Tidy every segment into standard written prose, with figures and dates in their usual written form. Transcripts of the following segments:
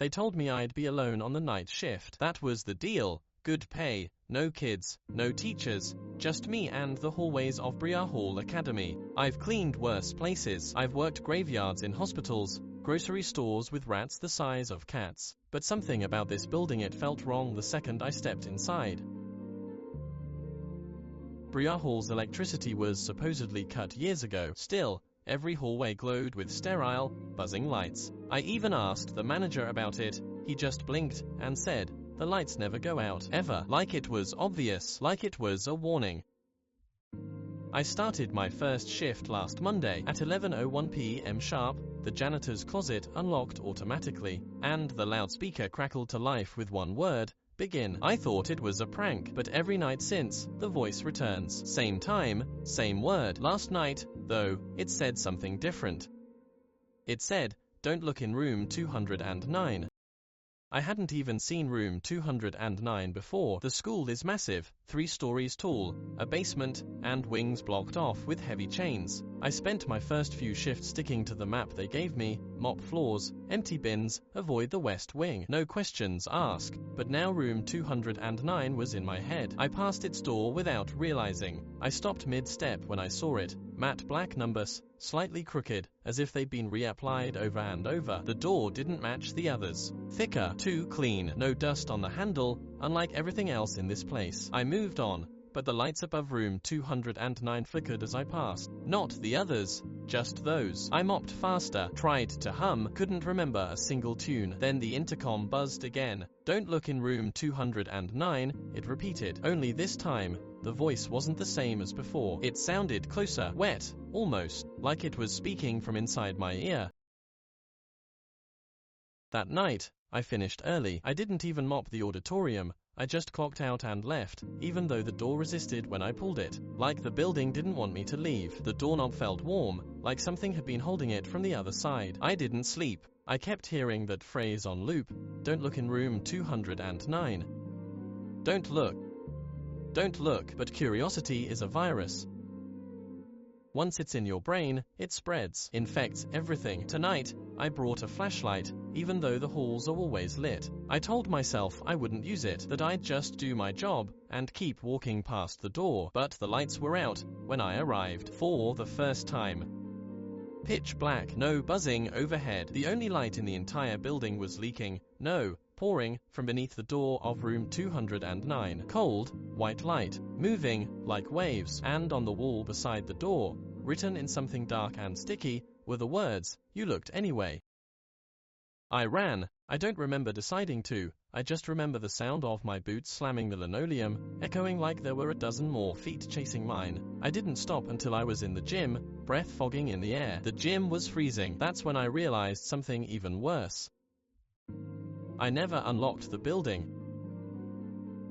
They told me I'd be alone on the night shift. That was the deal. Good pay, no kids, no teachers, just me and the hallways of Bria Hall Academy. I've cleaned worse places. I've worked graveyards in hospitals, grocery stores with rats the size of cats. But something about this building, it felt wrong the second I stepped inside. Bria Hall's electricity was supposedly cut years ago. Still, every hallway glowed with sterile, buzzing lights. I even asked the manager about it. He just blinked and said, "The lights never go out, ever," like it was obvious, like it was a warning. I started my first shift last Monday at 11:01 p.m. sharp. The janitor's closet unlocked automatically, and the loudspeaker crackled to life with one word: begin. I thought it was a prank, but every night since, the voice returns. Same time, same word. Last night, though, it said something different. It said, "Don't look in room 209. I hadn't even seen room 209 before. The school is massive, 3 stories tall, a basement, and wings blocked off with heavy chains. I spent my first few shifts sticking to the map they gave me: mop floors, empty bins, avoid the west wing. No questions asked. But now room 209 was in my head. I passed its door without realizing. I stopped mid-step when I saw it. Matte black numbers, slightly crooked, as if they'd been reapplied over and over. The door didn't match the others. Thicker, too clean, no dust on the handle, unlike everything else in this place. I moved on, but the lights above room 209 flickered as I passed. Not the others, just those. I mopped faster, tried to hum, couldn't remember a single tune. Then the intercom buzzed again. "Don't look in room 209, it repeated. Only this time, the voice wasn't the same as before. It sounded closer, wet, almost, like it was speaking from inside my ear. That night, I finished early. I didn't even mop the auditorium. I just clocked out and left, even though the door resisted when I pulled it. Like the building didn't want me to leave. The doorknob felt warm, like something had been holding it from the other side. I didn't sleep. I kept hearing that phrase on loop: "Don't look in room 209. Don't look. Don't look." But curiosity is a virus. Once it's in your brain, it spreads, infects everything. Tonight, I brought a flashlight, even though the halls are always lit. I told myself I wouldn't use it, that I'd just do my job and keep walking past the door. But the lights were out when I arrived, for the first time. Pitch black, no buzzing overhead. The only light in the entire building was leaking, no, pouring, from beneath the door of room 209. Cold, white light, moving, like waves. And on the wall beside the door, written in something dark and sticky, were the words, "You looked anyway." I ran. I don't remember deciding to. I just remember the sound of my boots slamming the linoleum, echoing like there were a dozen more feet chasing mine. I didn't stop until I was in the gym, breath fogging in the air. The gym was freezing. That's when I realized something even worse. I never unlocked the building,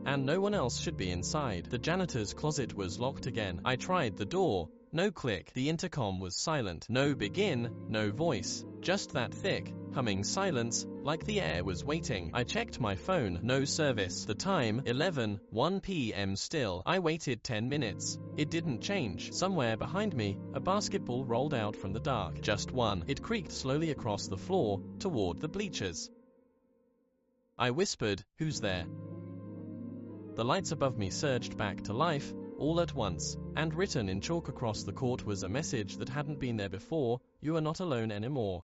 and no one else should be inside. The janitor's closet was locked again. I tried the door. No click. The intercom was silent. No begin, no voice. Just that thick, humming silence, like the air was waiting. I checked my phone. No service. The time, 11:01 p.m. still. I waited 10 minutes. It didn't change. Somewhere behind me, a basketball rolled out from the dark. Just one. It creaked slowly across the floor, toward the bleachers. I whispered, "Who's there?" The lights above me surged back to life, all at once, and written in chalk across the court was a message that hadn't been there before: "You are not alone anymore."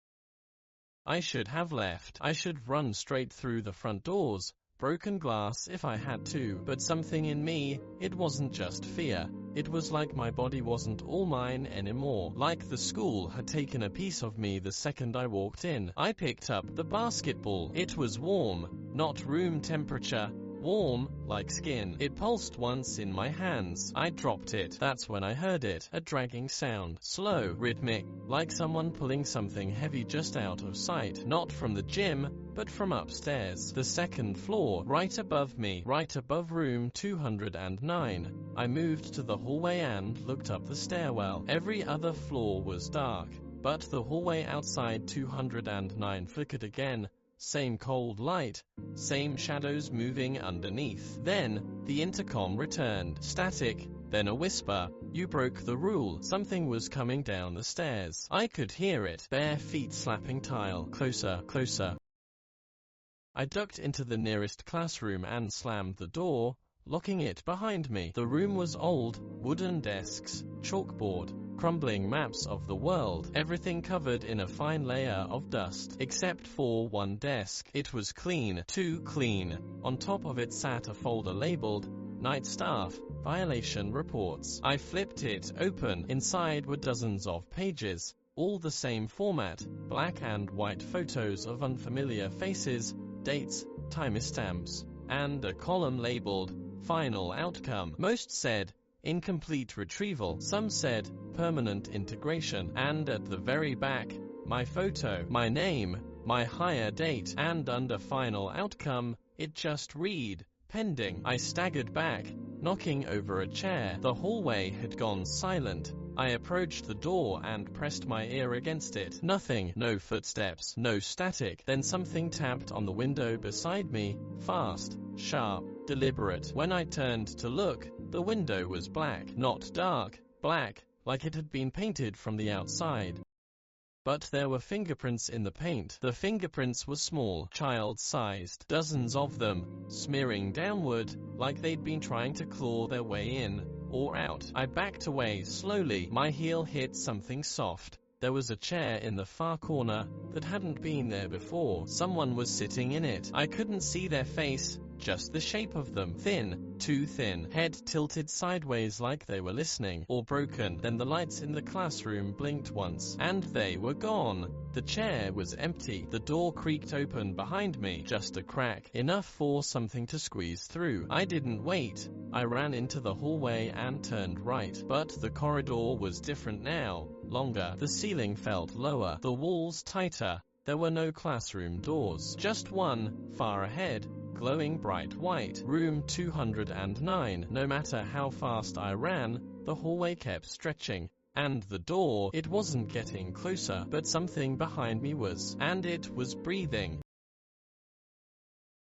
I should have left. I should run straight through the front doors, broken glass if I had to. But something in me, it wasn't just fear. It was like my body wasn't all mine anymore. Like the school had taken a piece of me the second I walked in. I picked up the basketball. It was warm, not room temperature. Warm, like skin. It pulsed once in my hands. I dropped it. That's when I heard it. A dragging sound. Slow, rhythmic, like someone pulling something heavy just out of sight. Not from the gym, but from upstairs. The second floor, right above me. Right above room 209. I moved to the hallway and looked up the stairwell. Every other floor was dark, but the hallway outside 209 flickered again. Same cold light, same shadows moving underneath. Then, the intercom returned. Static, then a whisper. "You broke the rule." Something was coming down the stairs. I could hear it. Bare feet slapping tile. Closer, closer. I ducked into the nearest classroom and slammed the door, locking it behind me. The room was old, wooden desks, chalkboard, crumbling maps of the world, everything covered in a fine layer of dust, except for one desk. It was clean, too clean. On top of it sat a folder labeled, Night Staff, Violation Reports. I flipped it open. Inside were dozens of pages, all the same format, black and white photos of unfamiliar faces, dates, timestamps, and a column labeled, Final Outcome. Most said, Incomplete Retrieval. Some said, Permanent Integration. And at the very back, my photo, my name, my hire date, and under Final Outcome, it just read, Pending. I staggered back, knocking over a chair. The hallway had gone silent. I approached the door and pressed my ear against it. Nothing, no footsteps, no static. Then something tapped on the window beside me, fast, sharp, deliberate. When I turned to look, the window was black, not dark, black, like it had been painted from the outside. But there were fingerprints in the paint. The fingerprints were small, child-sized, dozens of them, smearing downward, like they'd been trying to claw their way in or out. I backed away slowly. My heel hit something soft. There was a chair in the far corner that hadn't been there before. Someone was sitting in it. I couldn't see their face, just the shape of them. Thin, too thin. Head tilted sideways like they were listening, or broken. Then the lights in the classroom blinked once, and they were gone. The chair was empty. The door creaked open behind me, just a crack, enough for something to squeeze through. I didn't wait. I ran into the hallway and turned right. But the corridor was different now, longer. The ceiling felt lower, the walls tighter. There were no classroom doors, just one, far ahead, glowing bright white. Room 209. No matter how fast I ran, the hallway kept stretching. And the door, it wasn't getting closer, but something behind me was, and it was breathing.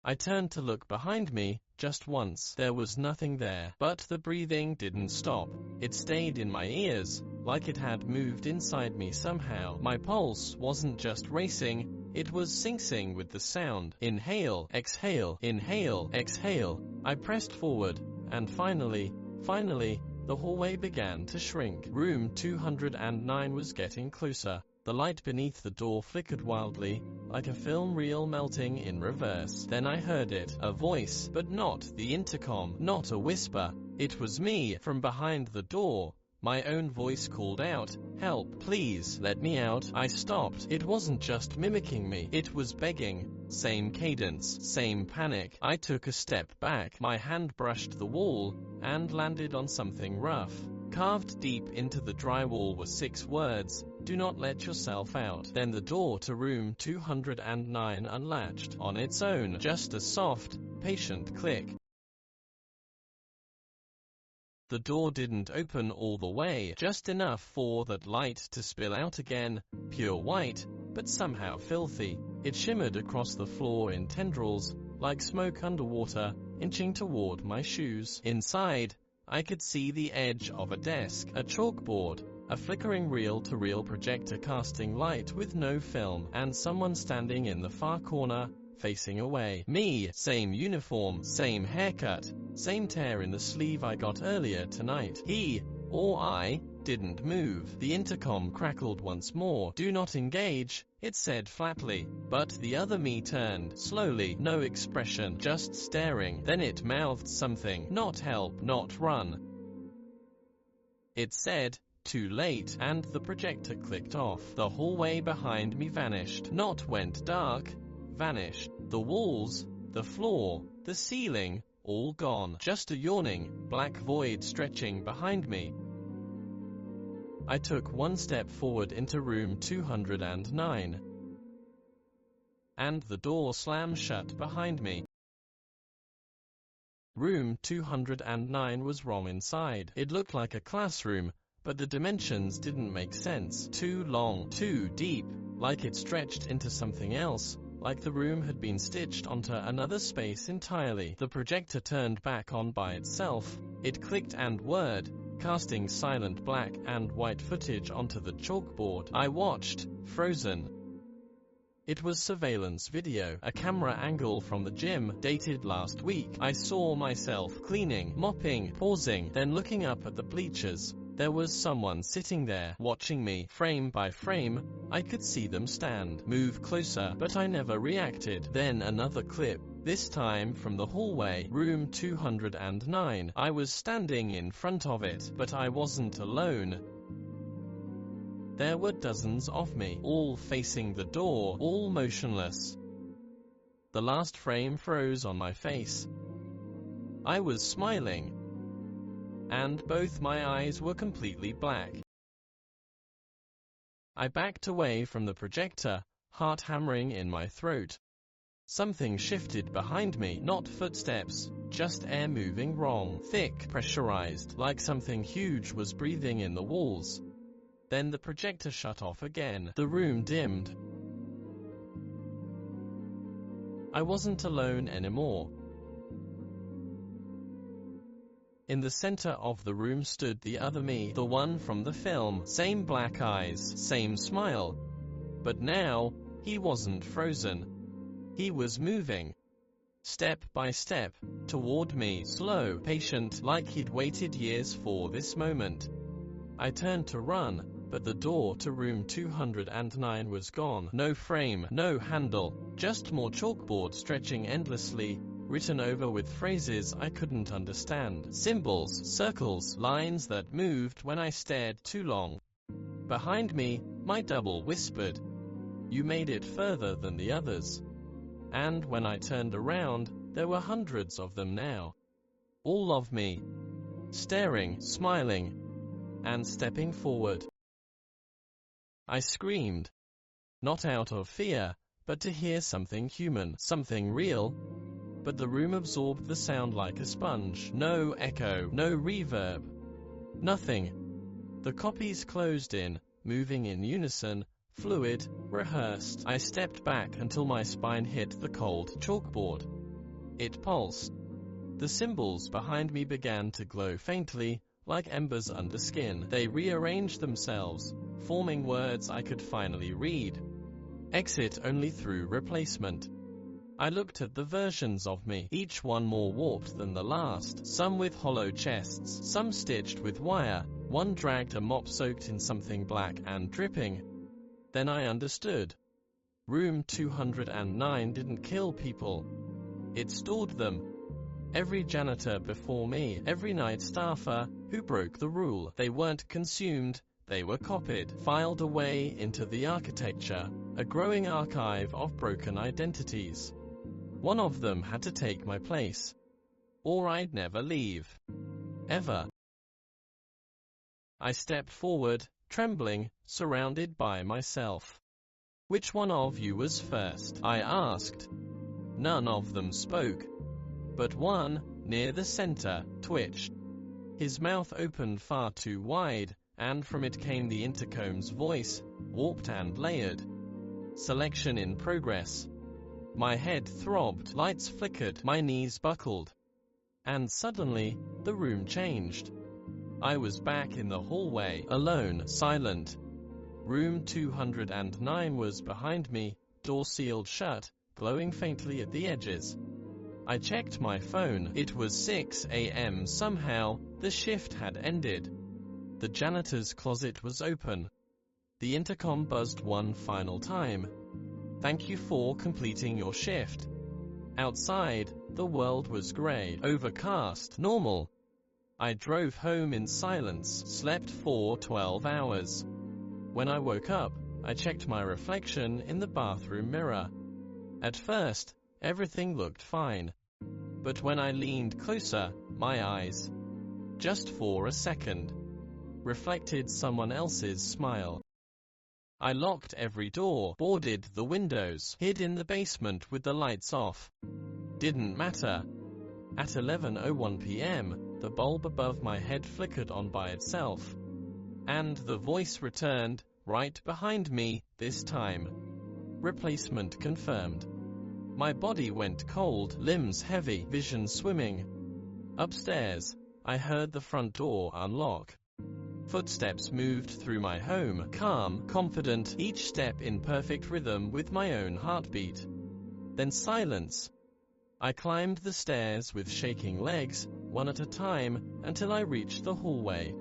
I turned to look behind me, just once. There was nothing there, but the breathing didn't stop. It stayed in my ears, like it had moved inside me somehow. My pulse wasn't just racing, it was syncing with the sound. Inhale, exhale, inhale, exhale. I pressed forward, and finally, the hallway began to shrink. Room 209 was getting closer. The light beneath the door flickered wildly, like a film reel melting in reverse. Then I heard it, a voice, but not the intercom, not a whisper. It was me, from behind the door. My own voice called out, "Help, please, let me out." I stopped. It wasn't just mimicking me, it was begging. Same cadence, same panic. I took a step back. My hand brushed the wall, and landed on something rough. Carved deep into the drywall were 6 words, "Do not let yourself out." Then the door to room 209 unlatched, on its own, just a soft, patient click. The door didn't open all the way, just enough for that light to spill out again, pure white, but somehow filthy. It shimmered across the floor in tendrils, like smoke underwater, inching toward my shoes. Inside, I could see the edge of a desk, a chalkboard, a flickering reel-to-reel projector casting light with no film, and someone standing in the far corner, facing away. Me, same uniform, same haircut, same tear in the sleeve I got earlier tonight. He, or I, didn't move. The intercom crackled once more. "Do not engage," it said flatly. But the other me turned, slowly, no expression, just staring. Then it mouthed something, not help, not run. It said, "Too late," and the projector clicked off. The hallway behind me vanished. Not went dark, vanished. The walls, the floor, the ceiling, all gone. Just a yawning, black void stretching behind me. I took one step forward into room 209, and the door slammed shut behind me. Room 209 was wrong inside. It looked like a classroom, but the dimensions didn't make sense. Too long, too deep, like it stretched into something else, like the room had been stitched onto another space entirely. The projector turned back on by itself. It clicked and whirred, casting silent black and white footage onto the chalkboard. I watched, frozen. It was surveillance video, a camera angle from the gym, dated last week. I saw myself cleaning, mopping, pausing, then looking up at the bleachers. There was someone sitting there, watching me, frame by frame. I could see them stand, move closer, but I never reacted. Then another clip, this time from the hallway, room 209. I was standing in front of it, but I wasn't alone. There were dozens of me, all facing the door, all motionless. The last frame froze on my face. I was smiling, and both my eyes were completely black. I backed away from the projector, heart hammering in my throat. Something shifted behind me, not footsteps, just air moving wrong, thick, pressurized, like something huge was breathing in the walls. Then the projector shut off again. The room dimmed. I wasn't alone anymore. In the center of the room stood the other me, the one from the film. Same black eyes, same smile. But now, he wasn't frozen. He was moving, step by step, toward me, slow, patient, like he'd waited years for this moment. I turned to run, but the door to room 209 was gone. No frame, no handle, just more chalkboard stretching endlessly, written over with phrases I couldn't understand. Symbols, circles, lines that moved when I stared too long. Behind me, my double whispered, "You made it further than the others." And when I turned around, there were hundreds of them now. All of me, staring, smiling, and stepping forward. I screamed, not out of fear, but to hear something human, something real. But the room absorbed the sound like a sponge. No echo, no reverb, nothing. The copies closed in, moving in unison, fluid, rehearsed. I stepped back until my spine hit the cold chalkboard. It pulsed. The symbols behind me began to glow faintly, like embers under skin. They rearranged themselves, forming words I could finally read. Exit only through replacement. I looked at the versions of me, each one more warped than the last, some with hollow chests, some stitched with wire, one dragged a mop soaked in something black and dripping. Then I understood. Room 209 didn't kill people. It stored them. Every janitor before me, every night staffer who broke the rule. They weren't consumed, they were copied, filed away into the architecture, a growing archive of broken identities. One of them had to take my place, or I'd never leave. Ever. I stepped forward, trembling, surrounded by myself. "Which one of you was first?" I asked. None of them spoke. But one, near the center, twitched. His mouth opened far too wide, and from it came the intercom's voice, warped and layered. "Selection in progress." My head throbbed, lights flickered, my knees buckled. And suddenly, the room changed. I was back in the hallway, alone, silent. Room 209 was behind me, door sealed shut, glowing faintly at the edges. I checked my phone. It was 6 a.m. Somehow, the shift had ended. The janitor's closet was open. The intercom buzzed one final time. "Thank you for completing your shift." Outside, the world was gray, overcast, normal. I drove home in silence, slept for 12 hours. When I woke up, I checked my reflection in the bathroom mirror. At first, everything looked fine. But when I leaned closer, my eyes, just for a second, reflected someone else's smile. I locked every door, boarded the windows, hid in the basement with the lights off. Didn't matter. At 11:01 p.m., the bulb above my head flickered on by itself. And the voice returned, right behind me, this time. Replacement confirmed. My body went cold, limbs heavy, vision swimming. Upstairs, I heard the front door unlock. Footsteps moved through my home, calm, confident, each step in perfect rhythm with my own heartbeat. Then silence. I climbed the stairs with shaking legs, one at a time, until I reached the hallway,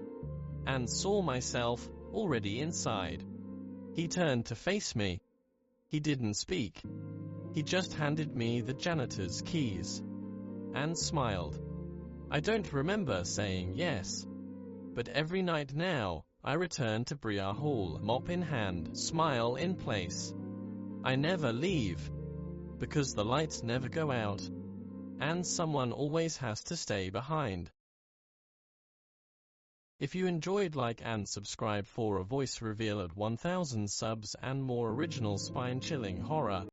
and saw myself already inside. He turned to face me. He didn't speak. He just handed me the janitor's keys and smiled. I don't remember saying yes, but every night now, I return to Briar Hall, mop in hand, smile in place. I never leave, because the lights never go out, and someone always has to stay behind. If you enjoyed, like and subscribe for a voice reveal at 1000 subs and more original spine-chilling horror.